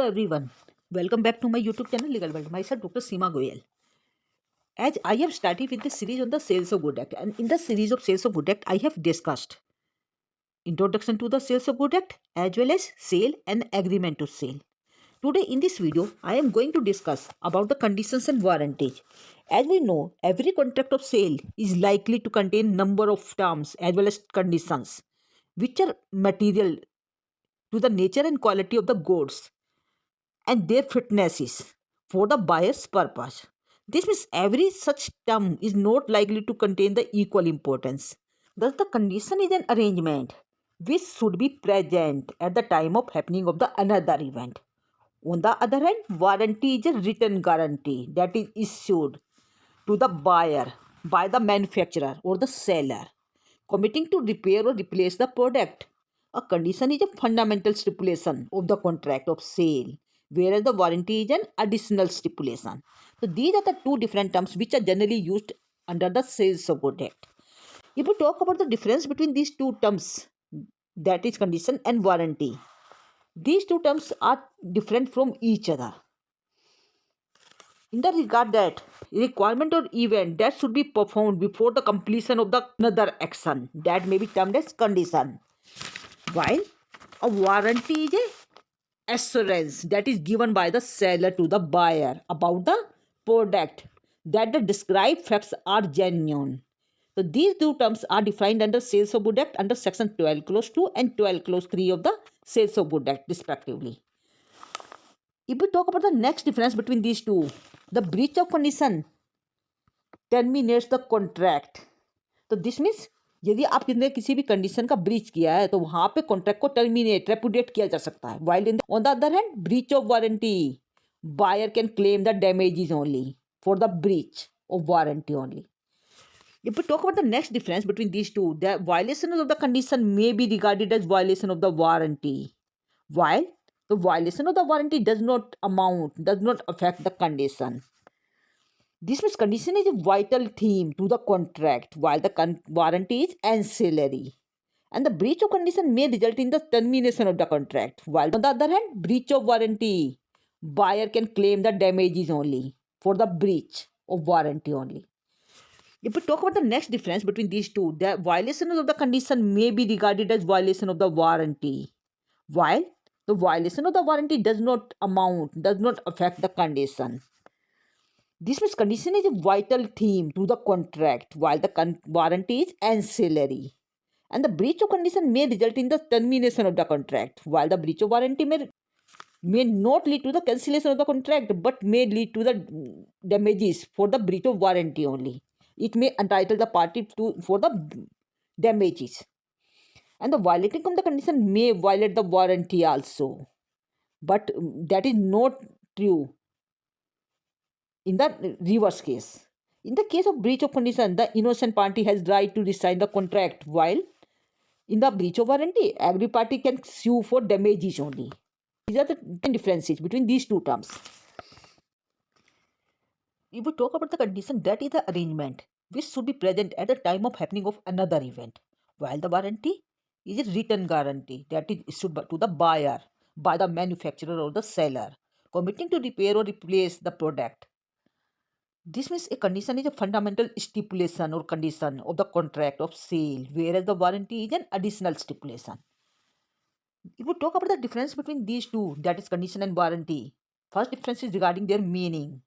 Hello everyone, welcome back to my YouTube channel Legal World. Myself Dr. Seema Goyal. As I have started with the series on the Sales of Good Act, and in the series of Sales of Good Act, I have discussed introduction to the Sales of Good Act as well as sale and agreement to sale. Today in this video, I am going to discuss about the conditions and warranties. As we know, every contract of sale is likely to contain number of terms as well as conditions, which are material to the nature and quality of the goods and their fitnesses for the buyer's purpose. This means every such term is not likely to contain the equal importance. Thus, the condition is an arrangement which should be present at the time of happening of the another event. On the other hand, warranty is a written guarantee that is issued to the buyer by the manufacturer or the seller, committing to repair or replace the product. A condition is a fundamental stipulation of the contract of sale, whereas the warranty is an additional stipulation. So these are the two different terms which are generally used under the Sales of Good Act. If we talk about the difference between these two terms, that is condition and warranty, these two terms are different from each other. In the regard that requirement or event that should be performed before the completion of the another action, that may be termed as condition, while a warranty is a assurance that is given by the seller to the buyer about the product that the described facts are genuine. So these two terms are defined under Sales of Good Act under section 12 clause 2 and 12 clause 3 of the Sales of Good Act respectively. If we talk about the next difference between these two, the breach of condition terminates the contract. तो this means यदि आप किसी भी condition का breach किया है तो वहां पे कॉन्ट्रैक्ट को टर्मिनेट रेपुडिएट किया जा सकता है. While in on the other hand breach of warranty, buyer can claim the damages only for the breach of warranty only. If we talk about the next difference between these two, the violation of the condition may be regarded as violation of the warranty, while the violation of the warranty does not affect the condition. This means condition is a vital theme to the contract, while the warranty is ancillary. And the breach of condition may result in the termination of the contract, while on the other hand, breach of warranty, buyer can claim the damages only for the breach of warranty only. If we talk about the next difference between these two, the violation of the condition may be regarded as violation of the warranty, while the violation of the warranty does not affect the condition. This means condition is a vital theme to the contract, while the warranty is ancillary. And the breach of condition may result in the termination of the contract, while the breach of warranty may not lead to the cancellation of the contract, but may lead to the damages for the breach of warranty only. It may entitle the party for the damages. And the violating of the condition may violate the warranty also. But that is not true in the reverse case. In the case of breach of condition, the innocent party has right to resign the contract, while in the breach of warranty, every party can sue for damages only. These are the differences between these two terms. If we talk about the condition, that is the arrangement which should be present at the time of happening of another event, while the warranty is a written guarantee that is issued to the buyer by the manufacturer or the seller, committing to repair or replace the product. This means a condition is a fundamental stipulation or condition of the contract of sale, whereas the warranty is an additional stipulation. If we talk about the difference between these two, that is condition and warranty, first difference is regarding their meaning.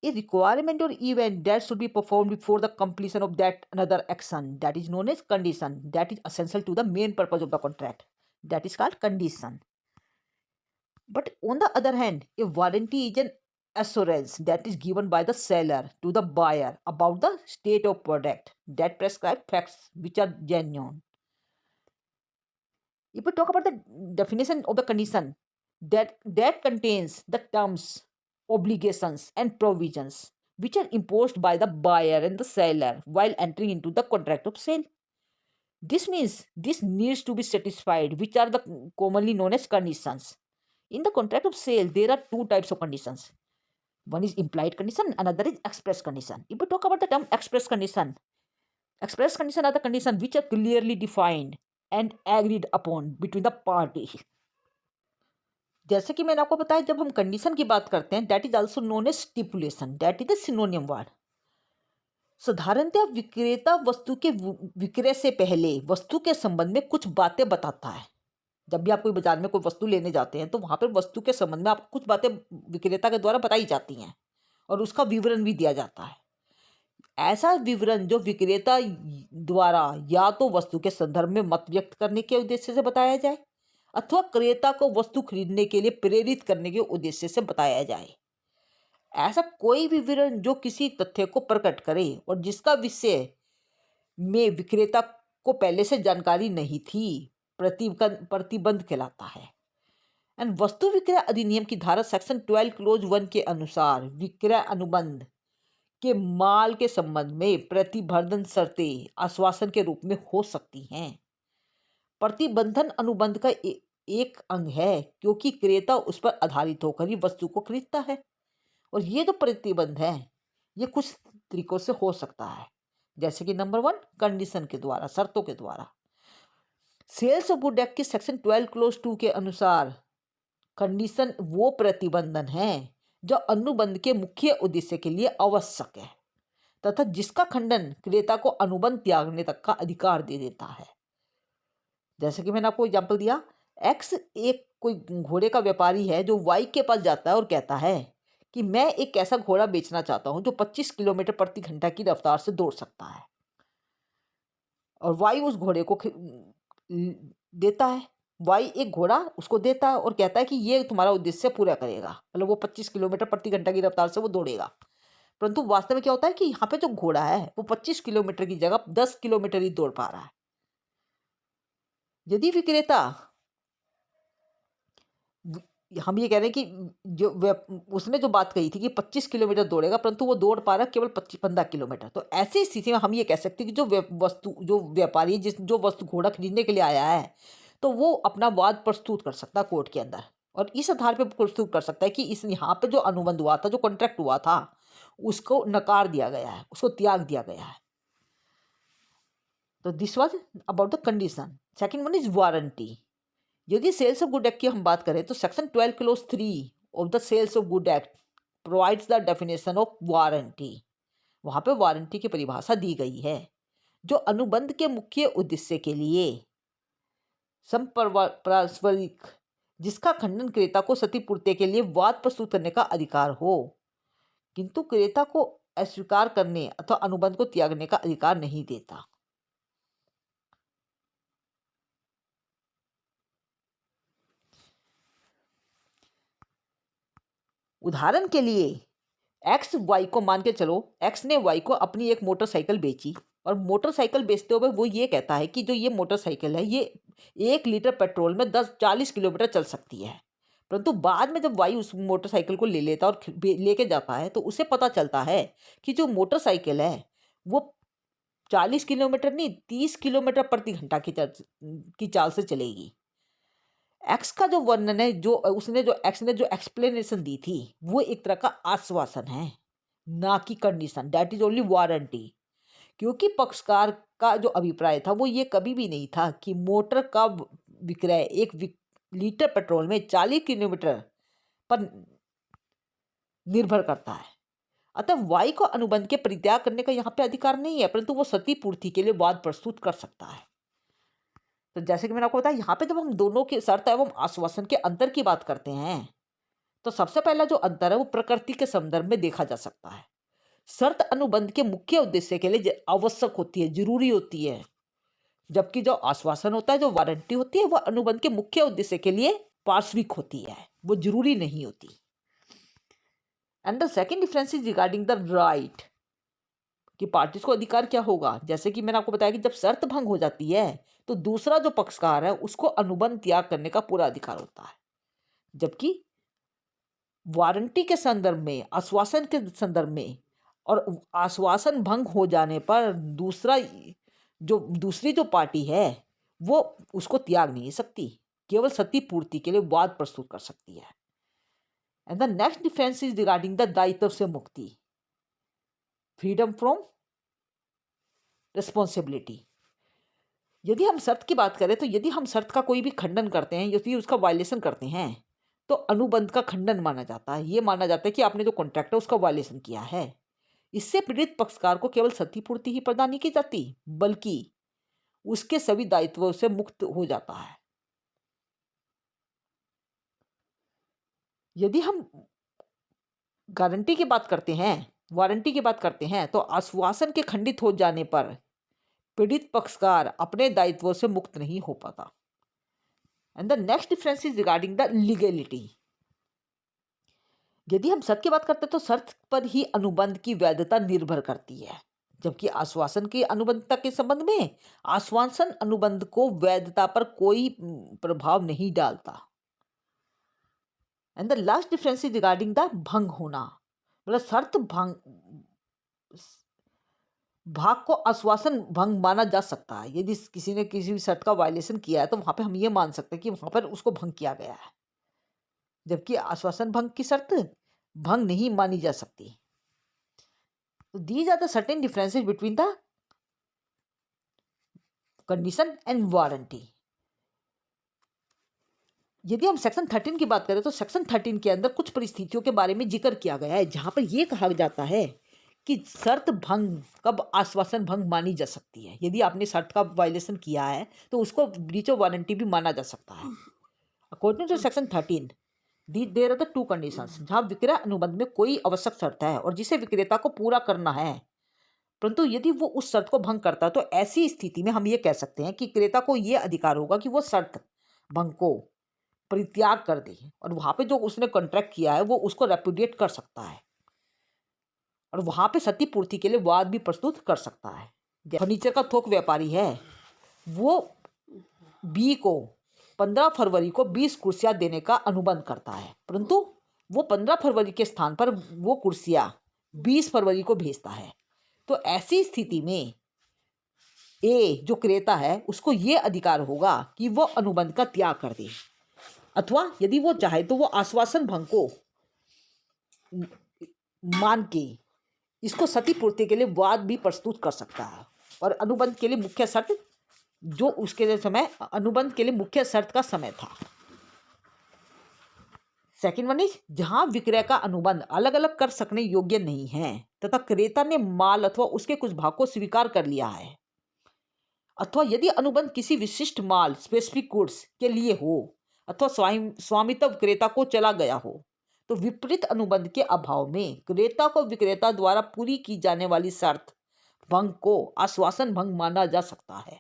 A requirement or event that should be performed before the completion of that another action, that is known as condition, that is essential to the main purpose of the contract, that is called condition. But on the other hand, a warranty is an assurance that is given by the seller to the buyer about the state of product that prescribe facts which are genuine. If we talk about the definition of the condition, that contains the terms, obligations and provisions which are imposed by the buyer and the seller while entering into the contract of sale. This means this needs to be satisfied, which are the commonly known as conditions. In the contract of sale, there are two types of conditions. One is implied condition, another is express condition. If we talk about the term express condition are the conditions which are clearly defined and agreed upon between the parties. जैसे कि मैंने आपको बताया, जब हम condition की बात करते हैं, that is also known as stipulation, that is the synonym word. साधारणतः विक्रेता वस्तु के विक्रय से पहले वस्तु के संबंध में कुछ बातें बताता है। जब भी आप कोई बाजार में कोई वस्तु लेने जाते हैं तो वहां पर वस्तु के संबंध में आपको कुछ बातें विक्रेता के द्वारा बताई जाती हैं और उसका विवरण भी दिया जाता है। ऐसा विवरण जो विक्रेता द्वारा या तो वस्तु के संदर्भ में मत व्यक्त करने के उद्देश्य से बताया जाए अथवा क्रेता को वस्तु खरीदने के लिए प्रेरित करने के उद्देश्य से बताया जाए। ऐसा कोई भी विवरण जो किसी तथ्य को प्रकट करे और जिसका विषय में विक्रेता को पहले से जानकारी नहीं थी, प्रतिबंध कहलाता है। एंड वस्तु विक्रय अधिनियम की धारा सेक्शन 12 क्लोज 1 के अनुसार विक्रय अनुबंध के माल के संबंध में प्रतिबंधन शर्तें आश्वासन के रूप में हो सकती हैं। प्रतिबंधन अनुबंध का एक अंग है क्योंकि क्रेता उस पर आधारित होकर ही वस्तु को खरीदता है। और ये जो प्रतिबंध है ये कुछ तरीकों से हो सकता है, जैसे कि नंबर 1 कंडीशन के द्वारा, शर्तों के द्वारा। सेल्स ऑफ गुड एक्ट के सेक्शन 12 क्लोज 2 के अनुसार कंडीशन वो प्रतिबंधन है जो अनुबंध के मुख्य उद्देश्य के लिए आवश्यक है तथा जिसका खंडन क्रेता को अनुबंध त्यागने तक का अधिकार दे देता है। जैसे कि मैंने आपको एग्जांपल दिया, एक्स एक कोई घोड़े का व्यापारी है जो वाई के पास जाता है और कहता है कि मैं एक ऐसा घोड़ा बेचना चाहता हूं जो 25 किलोमीटर प्रति घंटा की रफ्तार से दौड़ सकता है। और वाई उस घोड़े को देता है। वाई एक घोड़ा उसको देता है और कहता है कि ये तुम्हारा उद्देश्य पूरा करेगा, मतलब वो 25 किलोमीटर प्रति घंटा की रफ्तार से वो दौड़ेगा। परंतु वास्तव में क्या होता है कि यहाँ पे जो घोड़ा है वो 25 किलोमीटर की जगह 10 किलोमीटर ही दौड़ पा रहा है। यदि विक्रेता, हम ये कह रहे हैं कि जो उसने जो बात कही थी कि 25 किलोमीटर दौड़ेगा परंतु वो दौड़ पा रहा है केवल 15 किलोमीटर, तो ऐसी स्थिति में हम ये कह सकते हैं कि जो व्यापारी जो वस्तु घोड़ा खरीदने के लिए आया है तो वो अपना वाद प्रस्तुत कर सकता है कोर्ट के अंदर और इस आधार पर प्रस्तुत कर सकता है कि इस यहाँ पे जो अनुबंध हुआ था, जो कॉन्ट्रैक्ट हुआ था, उसको नकार दिया गया है, उसको त्याग दिया गया है। तो this was about the condition. Second one is warranty. यदि सेल्स ऑफ गुड एक्ट की हम बात करें तो section 12 clause 3 of the sales of good act provides the definition of warranty. वहां पे वारंटी की परिभाषा दी गई है जो अनुबंध के मुख्य उद्देश्य के लिए संपार्श्विक जिसका खंडन क्रेता को क्षतिपूर्ति के लिए वाद प्रस्तुत करने का अधिकार हो किंतु क्रेता को अस्वीकार करने अथवा अनुबंध को त्यागने का अधिकार नहीं देता। उदाहरण के लिए एक्स वाई को मान के चलो, एक्स ने वाई को अपनी एक मोटरसाइकिल बेची और मोटरसाइकिल बेचते हुए वो ये कहता है कि जो ये मोटरसाइकिल है ये 1 लीटर पेट्रोल में 40 किलोमीटर चल सकती है। परंतु बाद में जब वाई उस मोटरसाइकिल को ले लेता और लेके जाता है तो उसे पता चलता है कि जो मोटरसाइकिल है वो 40 किलोमीटर नहीं 30 किलोमीटर प्रति घंटा की चाल से चलेगी। एक्स का जो वर्णन है, जो एक्स ने जो एक्सप्लेनेशन दी थी वो एक तरह का आश्वासन है, ना कि condition, that is only warranty. क्योंकि पक्षकार का जो अभिप्राय था वो ये कभी भी नहीं था कि मोटर का विक्रय 1 लीटर पेट्रोल में 40 किलोमीटर पर निर्भर करता है। अतः वाई को अनुबंध के परित्याग करने का यहाँ पे अधिकार नहीं है, परंतु वो क्षतिपूर्ति के लिए वाद प्रस्तुत कर सकता है। तो जैसे कि मैंने आपको बताया, यहाँ पे जब हम दोनों के शर्त एवं आश्वासन के अंतर की बात करते हैं तो सबसे पहला जो अंतर है वो प्रकृति के संदर्भ में देखा जा सकता है। शर्त अनुबंध के मुख्य उद्देश्य के लिए आवश्यक होती है, जरूरी होती है, जबकि जो आश्वासन होता है, जो वारंटी होती है, वो अनुबंध के मुख्य उद्देश्य के लिए पार्श्विक होती है, वो जरूरी नहीं होती। And the second difference is regarding the right कि पार्टीज को अधिकार क्या होगा। जैसे कि मैंने आपको बताया कि जब शर्त भंग हो जाती है तो दूसरा जो पक्षकार है उसको अनुबंध त्याग करने का पूरा अधिकार होता है, जबकि वारंटी के संदर्भ में, आश्वासन के संदर्भ में और आश्वासन भंग हो जाने पर दूसरी जो पार्टी है वो उसको त्याग नहीं सकती, केवल क्षतिपूर्ति के लिए वाद प्रस्तुत कर सकती है। And the next difference is regarding the दायित्व से मुक्ति, फ्रीडम फ्रॉम रिस्पॉन्सिबिलिटी। यदि हम शर्त की बात करें तो यदि हम शर्त का कोई भी खंडन करते हैं, यदि उसका वायलेशन करते हैं तो अनुबंध का खंडन माना जाता है। ये माना जाता है कि आपने जो कॉन्ट्रैक्ट है उसका वायलेशन किया है। इससे पीड़ित पक्षकार को केवल क्षतिपूर्ति ही प्रदान नहीं की जाती, बल्कि उसके सभी दायित्वों से मुक्त हो जाता है। यदि हम गारंटी की बात करते हैं, वारंटी की बात करते हैं, तो आश्वासन के खंडित हो जाने पर पीड़ित पक्षकार अपने दायित्वों से मुक्त नहीं हो पाता। And the next difference is regarding the legality. यदि हम शर्त की बात करते हैं तो शर्त पर ही अनुबंध की वैधता निर्भर करती है, जबकि आश्वासन की अनुबंधता के संबंध में आश्वासन अनुबंध को वैधता पर कोई प्रभाव नहीं डालता। And the last difference is regarding the भंग होना। मतलब शर्त भंग भाग को आश्वासन भंग माना जा सकता है। यदि किसी ने किसी भी शर्त का वायलेशन किया है तो वहां पे हम ये मान सकते हैं कि वहां पर उसको भंग किया गया है, जबकि आश्वासन भंग की शर्त भंग नहीं मानी जा सकती। तो these are the certain differences between the condition and warranty. यदि हम सेक्शन 13 की बात करें तो सेक्शन 13 के अंदर कुछ परिस्थितियों के बारे में जिक्र किया गया है, जहां पर यह कहा जाता है कि शर्त भंग कब आश्वासन भंग मानी जा सकती है। यदि आपने शर्त का वायलेशन किया है तो उसको ब्रीच ऑफ वारंटी भी माना जा सकता है। According to section 13 there are the two conditions, जहां विक्रय अनुबंध में कोई आवश्यक शर्त है और जिसे विक्रेता को पूरा करना है, परंतु यदि वो उस शर्त को भंग करता है तो ऐसी स्थिति में हम ये कह सकते हैं कि क्रेता को यह अधिकार होगा कि वो शर्त भंग को परित्याग कर दे और वहां पे जो उसने कॉन्ट्रैक्ट किया है वो उसको रेपुडिएट कर सकता है और वहां पे क्षतिपूर्ति के लिए वाद भी प्रस्तुत कर सकता है। फर्नीचर का थोक व्यापारी है, वो बी को 15 फरवरी को 20 कुर्सियां देने का अनुबंध करता है, परंतु वो 15 फरवरी के स्थान पर वो कुर्सियां 20 फरवरी को भेजता है। तो ऐसी स्थिति में ए जो क्रेता है उसको ये अधिकार होगा कि वो अनुबंध का त्याग कर दे, अथवा यदि वो चाहे तो वो आश्वासन भंग को मान के इसको क्षतिपूर्ति के लिए वाद भी प्रस्तुत कर सकता है। और अनुबंध के लिए मुख्य शर्त जो उसके समय अनुबंध के लिए मुख्य शर्त का समय था। सेकंड वन इज जहां विक्रय का अनुबंध अलग अलग कर सकने योग्य नहीं है तथा क्रेता ने माल अथवा उसके कुछ भाग को स्वीकार कर लिया है, अथवा यदि अनुबंध किसी विशिष्ट माल स्पेसिफिक गुड्स के लिए हो अथवा स्वामित्व क्रेता को चला गया हो, तो विपरीत अनुबंध के अभाव में क्रेता को विक्रेता द्वारा पूरी की जाने वाली शर्त भंग को आश्वासन भंग माना जा सकता है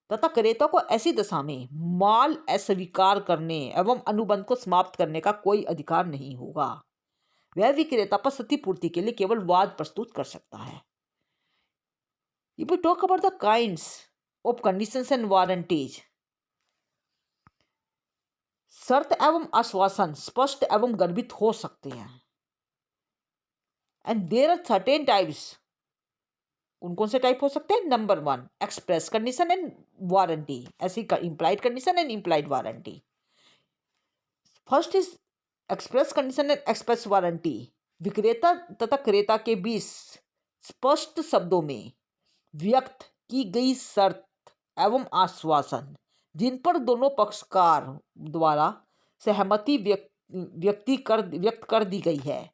तथा क्रेता को ऐसी दशा में माल अस्वीकार करने एवं अनुबंध को समाप्त करने का कोई अधिकार नहीं होगा। वह विक्रेता पर क्षतिपूर्ति के लिए केवल वाद प्रस्तुत कर सकता है। If we talk about the kinds of conditions and warranties, शर्त एवं आश्वासन स्पष्ट एवं गर्भित हो सकते हैं। And there are certain types. कौन से टाइप हो सकते हैं? Number 1 express condition and warranty, ऐसी implied condition and implied warranty. First is express condition and express warranty. विक्रेता तथा क्रेता के बीच स्पष्ट शब्दों में व्यक्त की गई शर्त एवं आश्वासन जिन पर दोनों पक्षकार द्वारा सहमति व्यक्त कर दी गई है,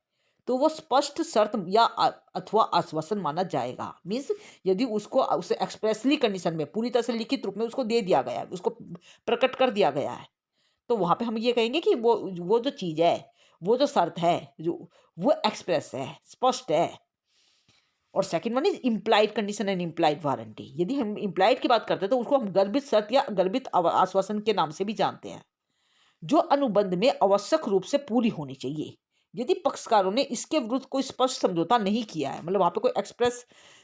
तो वो स्पष्ट शर्त या अथवा आश्वासन माना जाएगा। मीन्स यदि उसे एक्सप्रेसली कंडीशन में पूरी तरह से लिखित रूप में उसको दे दिया गया है, उसको प्रकट कर दिया गया है, तो वहां पे हम ये कहेंगे कि वो जो चीज है, वो जो शर्त है, जो वो एक्सप्रेस है, स्पष्ट है। और second one is implied condition and implied warranty. यदि हम इम्प्लाइड की बात करते हैं तो उसको हम गर्भित शर्त या गर्भित आश्वासन के नाम से भी जानते हैं, जो अनुबंध में आवश्यक रूप से पूरी होनी चाहिए। यदि पक्षकारों ने इसके विरुद्ध कोई स्पष्ट समझौता नहीं किया है, मतलब वहां पे कोई एक्सप्रेस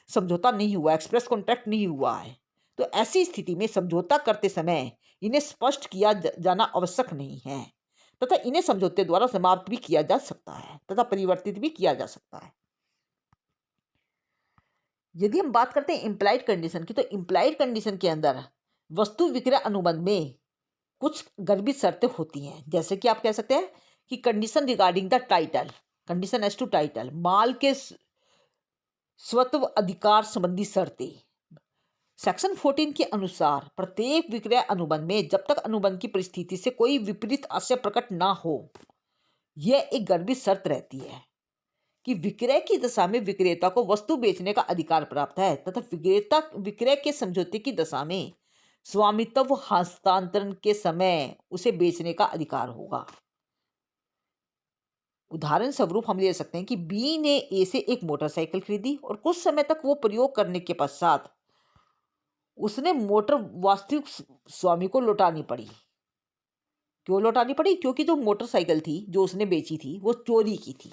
समझौता नहीं हुआ, एक्सप्रेस कॉन्ट्रैक्ट नहीं हुआ है, तो ऐसी स्थिति में समझौता करते समय इन्हें स्पष्ट किया जाना आवश्यक नहीं है तथा इन्हें समझौते द्वारा समाप्त भी किया जा सकता है तथा परिवर्तित भी किया जा सकता है। यदि हम बात करते हैं इम्प्लाइड कंडीशन की, तो इम्प्लाइड कंडीशन के अंदर वस्तु विक्रय अनुबंध में कुछ गर्भित शर्तें होती हैं, जैसे कि आप कह सकते हैं कि condition regarding the title, condition as to title, माल के स्वत्व अधिकार संबंधी शर्तें, सेक्शन 14 के अनुसार प्रत्येक विक्रय अनुबंध में जब तक अनुबंध की परिस्थिति से कोई विपरीत आशय प्रकट ना हो, यह एक गर्भित शर्त रहती है कि विक्रय की दशा में विक्रेता को वस्तु बेचने का अधिकार प्राप्त है तथा विक्रेता विक्रय के समझौते की दशा में स्वामित्व हस्तांतरण के समय उसे बेचने का अधिकार होगा। उदाहरण स्वरूप हम ले सकते हैं कि बी ने ए से एक मोटरसाइकिल खरीदी और कुछ समय तक वो प्रयोग करने के पश्चात उसने मोटर वास्तविक स्वामी को लौटानी पड़ी। क्यों लौटानी पड़ी? क्योंकि जो मोटरसाइकिल थी जो उसने बेची थी वो चोरी की थी।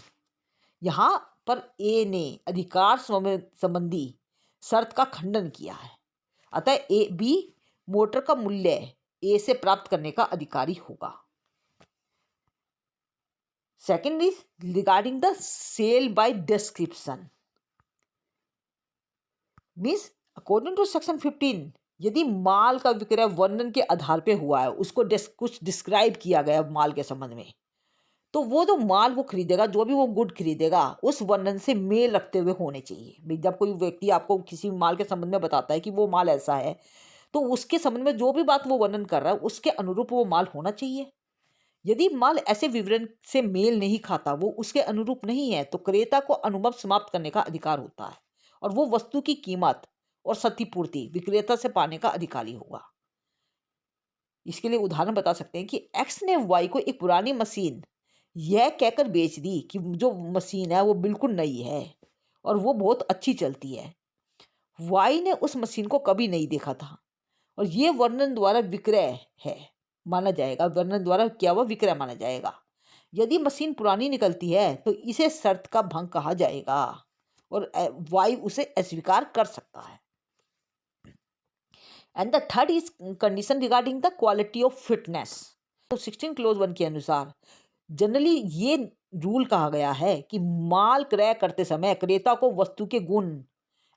यहाँ पर ए ने अधिकार संबंधी शर्त का खंडन किया है, अतः ए बी मोटर का मूल्य ए से प्राप्त करने का अधिकारी होगा। Second is regarding the sale by description, means according to section 15 यदि माल का विक्रय वर्णन के आधार पे हुआ है, उसको कुछ डिस्क्राइब किया गया माल के संबंध में, तो वो जो माल वो खरीदेगा, जो भी वो गुड खरीदेगा, उस वर्णन से मेल रखते हुए होने चाहिए। जब कोई व्यक्ति आपको किसी माल के संबंध में बताता है कि वो माल ऐसा है, तो उसके संबंध में जो भी बात वो वर्णन कर रहा है उसके अनुरूप वो माल होना चाहिए। यदि माल ऐसे विवरण से मेल नहीं खाता, वो उसके अनुरूप नहीं है, तो क्रेता को अनुबंध समाप्त करने का अधिकार होता है और वो वस्तु की कीमत और क्षतिपूर्ति विक्रेता से पाने का अधिकारी होगा। इसके लिए उदाहरण बता सकते हैं कि एक्स ने वाई को एक पुरानी मशीन यह कहकर बेच दी कि जो मशीन है वो बिल्कुल नई है और वो बहुत अच्छी चलती है। वाई ने उस मशीन को कभी नहीं देखा था और ये वर्णन द्वारा विक्रय है माना जाएगा, वर्णन द्वारा क्या हुआ विक्रय माना जाएगा। यदि मशीन पुरानी निकलती है तो इसे शर्त का भंग कहा जाएगा और वाई उसे अस्वीकार कर सकता है। And the third is condition regarding the quality of fitness. तो 16 क्लोज 1 के अनुसार जनरली ये रूल कहा गया है कि माल क्रय करते समय क्रेता को वस्तु के गुण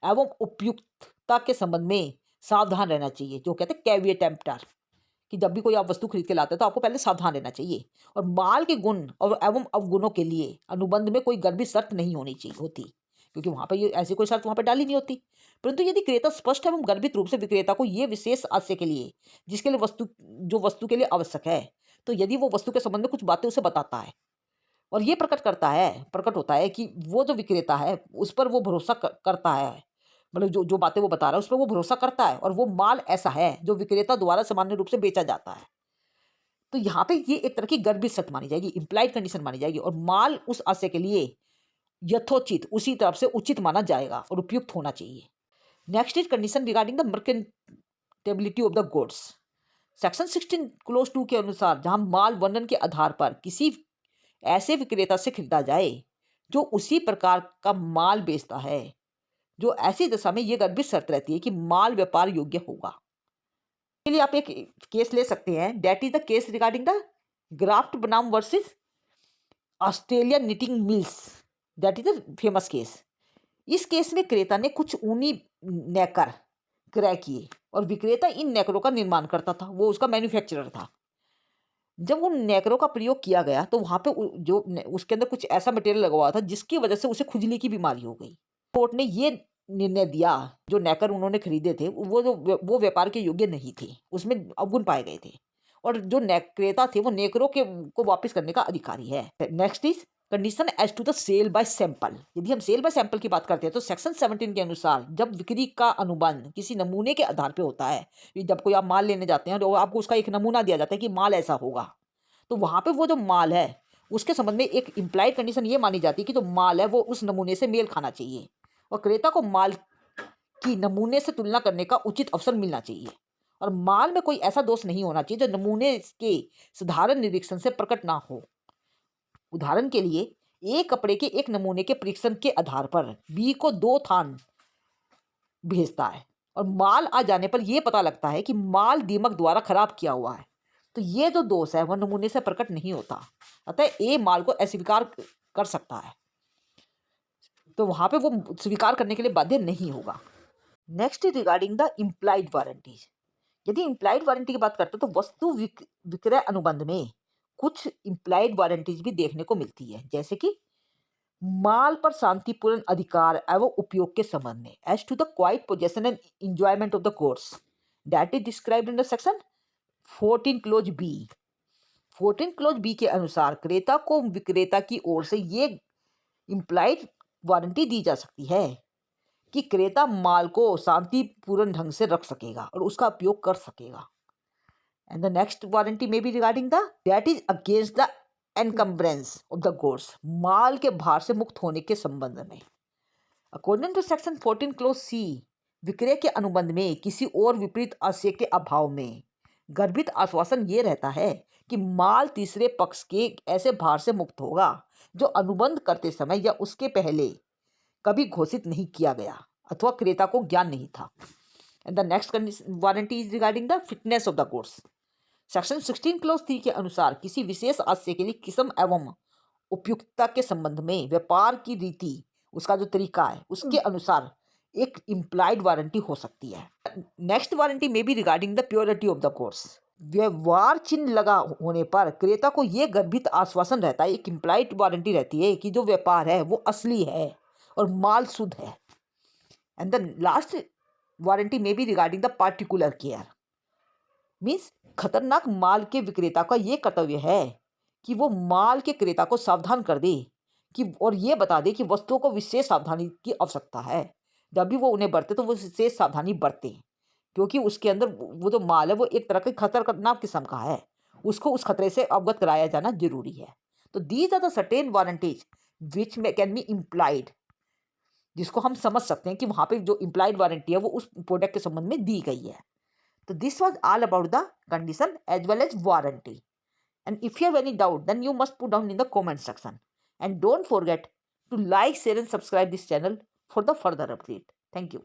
एवं उपयुक्तता के संबंध में सावधान रहना चाहिए, जो कहते हैं कैविएट एम्पटर, कि जब भी कोई आप वस्तु खरीद के लाते हैं तो आपको पहले सावधान रहना चाहिए और माल के गुण और एवं अवगुणों के लिए अनुबंध में कोई गर्भित शर्त नहीं होनी चाहिए होती, क्योंकि वहां पर ये ऐसी कोई शर्त वहां पर डाली नहीं होती। परंतु यदि क्रेता स्पष्ट एवं गर्भित रूप से विक्रेता को ये विशेष आशय के लिए जिसके लिए वस्तु के लिए आवश्यक है, तो यदि वो वस्तु के संबंध में कुछ बातें उसे बताता है और ये प्रकट होता है कि वो जो विक्रेता है उस पर वो भरोसा करता है, मतलब जो बातें वो बता रहा है उस पर वो भरोसा करता है और वो माल ऐसा है जो विक्रेता द्वारा सामान्य रूप से बेचा जाता है, तो यहाँ पे ये एक तरह की गर्भित शर्त मानी जाएगी, इंप्लाइड कंडीशन मानी जाएगी और माल उस आशय के लिए यथोचित उसी तरफ से उचित माना जाएगा और उपयुक्त होना चाहिए। Next is condition regarding the मर्केंटेबिलिटी of the goods. Section 16 close 2 के अनुसार जहां माल वर्णन के आधार पर किसी ऐसे विक्रेता से खरीदा जाए जो उसी प्रकार का माल बेचता है, जो ऐसी दशा में यह गर्भित शर्त रहती है कि माल व्यापार योग्य होगा। के लिए आप एक केस ले सकते हैं, that is the case regarding the Graft बनाम versus Australian Knitting Mills, that is the famous case. इस केस में क्रेता ने कुछ ऊनी नेकर क्रय किए और विक्रेता इन नेकरों का निर्माण करता था, वो उसका मैन्युफैक्चरर था। जब उन नेकरों का प्रयोग किया गया तो वहां पे जो उसके अंदर कुछ ऐसा मटेरियल लगा हुआ था जिसकी वजह से उसे खुजली की बीमारी हो गई। कोर्ट ने ये निर्णय दिया, जो नेकर उन्होंने खरीदे थे वो व्यापार के योग्य नहीं थे, उसमें अवगुण पाए गए थे और जो क्रेता थे वो नेकरों के को वापस करने का अधिकारी है। Next is condition as to the sale by sample. यदि हम सेल बाय सैंपल की बात करते हैं तो सेक्शन 17 के अनुसार जब बिक्री का अनुबंध किसी नमूने के आधार पे होता है, जब कोई आप माल लेने जाते हैं तो आपको उसका एक नमूना दिया जाता है कि माल ऐसा होगा, तो वहां पे वो जो माल है उसके संबंध में एक इम्प्लाइड कंडीशन ये मानी जाती है कि जो माल है वो उस नमूने से मेल खाना चाहिए और क्रेता को माल की नमूने से तुलना करने का उचित अवसर मिलना चाहिए और माल में कोई ऐसा दोष नहीं होना चाहिए जो नमूने के साधारण निरीक्षण से प्रकट ना हो। उदाहरण के लिए एक कपड़े के एक नमूने के परीक्षण के आधार पर बी को 2 थान भेजता है और माल आ जाने पर यह पता लगता है कि माल दीमक द्वारा खराब किया हुआ है, तो ये जो दोष है वह नमूने से प्रकट नहीं होता, अतः ए माल को अस्वीकार कर सकता है, तो वहां पे वो स्वीकार करने के लिए बाध्य नहीं होगा। Next is regarding the implied warranty. यदि इम्प्लाइड वारंटी की बात करते हैं तो वस्तु विक्रय अनुबंध में कुछ इम्प्लाइड वारंटीज भी देखने को मिलती है, जैसे कि माल पर शांतिपूर्ण अधिकार एवं उपयोग के संबंध में, as to the quiet possession and enjoyment of the course that is described in the section 14 clause b. 14 clause b के अनुसार क्रेता को विक्रेता की ओर से ये इम्प्लाइड वारंटी दी जा सकती है कि क्रेता माल को शांतिपूर्ण ढंग से रख सकेगा और उसका उपयोग कर सकेगा। एंड द नेक्स्ट वारंटी में B regarding the that is against the encumbrance of the goods, माल के भार से मुक्त होने के संबंध में। According to section 14 clause C, विक्रय के अनुबंध में किसी और विपरीत आशय के अभाव में गर्भित आश्वासन ये रहता है कि माल तीसरे पक्ष के ऐसे भार से मुक्त होगा जो अनुबंध करते समय या उसके पहले कभी घोषित नहीं किया गया अथवा क्रेता को ज्ञान नहीं था। And the next warranty is regarding the fitness of the goods. Section 16 close 3 के अनुसार किसी विशेष आशय के लिए किस्म एवं उपयुक्तता के संबंध में व्यापार की रीति, उसका जो तरीका है, उसके अनुसार एक इम्प्लाइड वारंटी हो सकती है। नेक्स्ट वारंटी में भी regarding the purity of the goods. व्यवहार चिन्ह लगा होने पर क्रेता को यह गर्भित आश्वासन रहता है, एक इम्प्लाइड वारंटी रहती है कि जो व्यापार है वो असली है और माल शुद्ध है। एंड द लास्ट वारंटी में भी regarding the particular care, means खतरनाक माल के विक्रेता का ये कर्तव्य है कि वो माल के क्रेता को सावधान कर दे कि और ये बता दे कि वस्तुओं को विशेष सावधानी की आवश्यकता है। जब भी वो उन्हें बरते तो वो विशेष सावधानी बरतें, क्योंकि उसके अंदर वो जो माल है वो एक तरह के खतरनाक किस्म का है, उसको उस खतरे से अवगत कराया जाना जरूरी है। तो these are the certain warranties which में कैन बी इम्प्लाइड, जिसको हम समझ सकते हैं कि वहाँ पे जो इम्प्लाइड वारंटी है वो उस प्रोडक्ट के संबंध में दी गई है। So this was all about the condition as well as warranty. And if you have any doubt, then you must put down in the comment section. And don't forget to like, share and subscribe this channel for the further update. Thank you.